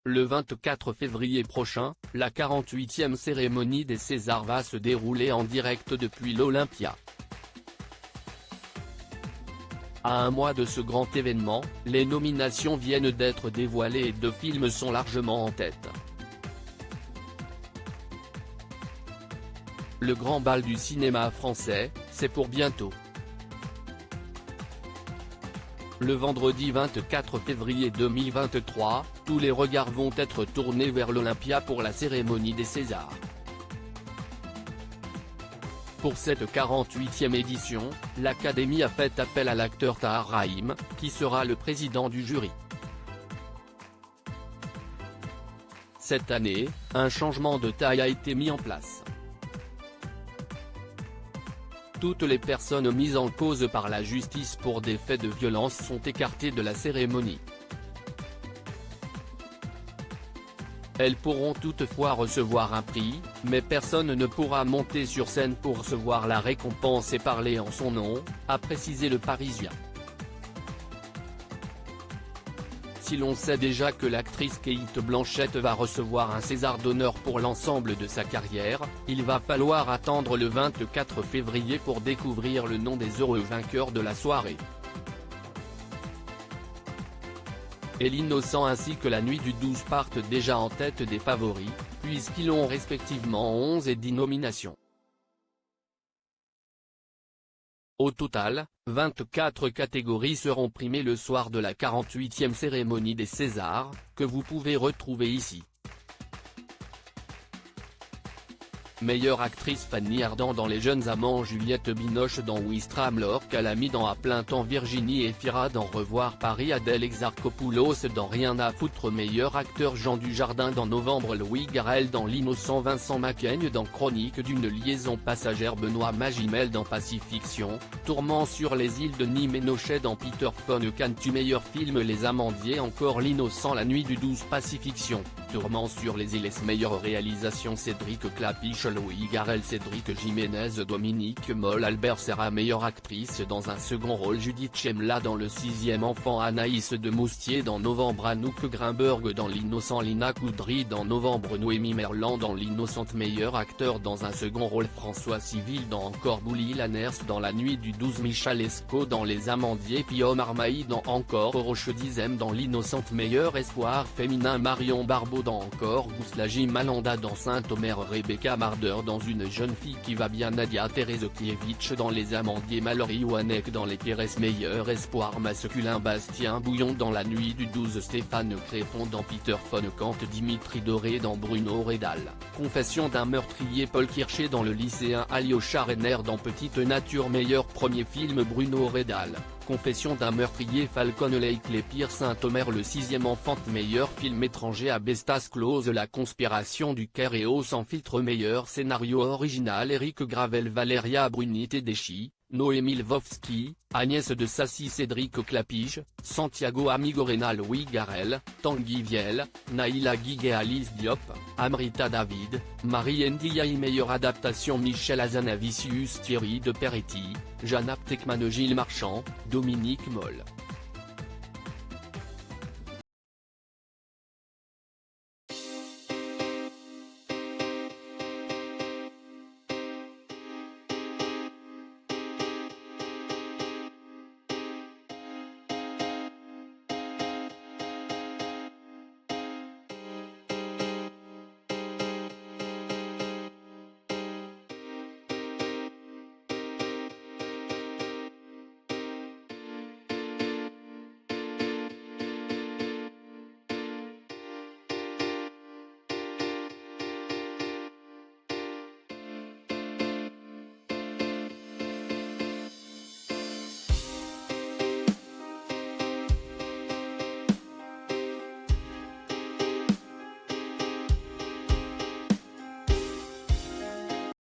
Le 24 février prochain, la 48e cérémonie des Césars va se dérouler en direct depuis l'Olympia. À un mois de ce grand événement, les nominations viennent d'être dévoilées et 2 films sont largement en tête. Le grand bal du cinéma français, c'est pour bientôt. Le vendredi 24 février 2023, tous les regards vont être tournés vers l'Olympia pour la cérémonie des Césars. Pour cette 48e édition, l'Académie a fait appel à l'acteur Tahar Rahim, qui sera le président du jury. Cette année, un changement de taille a été mis en place. Toutes les personnes mises en cause par la justice pour des faits de violence sont écartées de la cérémonie. Elles pourront toutefois recevoir un prix, mais personne ne pourra monter sur scène pour recevoir la récompense et parler en son nom, a précisé Le Parisien. Si l'on sait déjà que l'actrice Cate Blanchett va recevoir un César d'honneur pour l'ensemble de sa carrière, il va falloir attendre le 24 février pour découvrir le nom des heureux vainqueurs de la soirée. Et l'Innocent ainsi que La Nuit du 12 partent déjà en tête des favoris, puisqu'ils ont respectivement 11 et 10 nominations. Au total, 24 catégories seront primées le soir de la 48e cérémonie des Césars, que vous pouvez retrouver ici. Meilleure actrice Fanny Ardant dans Les Jeunes Amants, Juliette Binoche dans Ouistreham, Laure Calamy dans À plein temps, Virginie Efira dans Revoir Paris, Adèle Exarchopoulos dans Rien à foutre, meilleur acteur Jean Dujardin dans Novembre, Louis Garrel dans L'Innocent, Vincent Macaigne dans Chronique d'une liaison passagère, Benoît Magimel dans Pacifiction, Tourment sur les îles de Nîmes et Nochet dans Peter Von Cantu, meilleur film Les Amandiers, encore L'Innocent, La Nuit du 12, Pacifiction, Tourment sur les îles, meilleure réalisation Cédric Clapiche, Louis Garrel, Cédric Jiménez, Dominique Moll, Albert Serra, meilleure actrice dans un second rôle, Judith Chemla dans Le 6e enfant, Anaïs de Moustier dans Novembre, Anouk Grimberg dans L'Innocent, Lina Coudry dans Novembre, Noémie Merlan dans L'Innocente, meilleur acteur dans un second rôle, François Civil dans Encore, Bouli Lanners dans La Nuit du 12, Michal Esco dans Les Amandiers, puis Omar Maï dans Encore, Roche Dizem dans L'Innocente, meilleur espoir féminin, Marion Barbeau dans Encore, Gouslaji Malanda dans Saint-Omer, Rebecca Marder dans Une jeune fille qui va bien, Nadia Terezokiewicz dans Les Amandiers, Mallory Wanek dans Les Pires, meilleur espoir masculin, Bastien Bouillon dans La Nuit du 12, Stéphane Crépon dans Peter Von Kant, Dimitri Doré dans Bruno Redal, Confession d'un meurtrier, Paul Kircher dans Le lycéen, Alyosha Renner dans Petite Nature, meilleur premier film, Bruno Redal, Confession d'un meurtrier, Falcon Lake, Les Pires, Saint-Omer, Le 6e enfant, meilleur film étranger, Abestas Close, La conspiration du Caire et Eau sans filtre, meilleur scénario original, Éric Gravel, Valéria Bruni, Tedeschi, Noémie Lvovsky, Agnès de Sassy, Cédric Clapiche, Santiago Amigorena, Louis Garrel, Tanguy Viel, Naïla Guiguet, Alice Diop, Amrita David, Marie Ndiaye, meilleure adaptation, Michel Hazanavicius, Thierry de Peretti, Jeanne Aptekman, Gilles Marchand, Dominique Moll.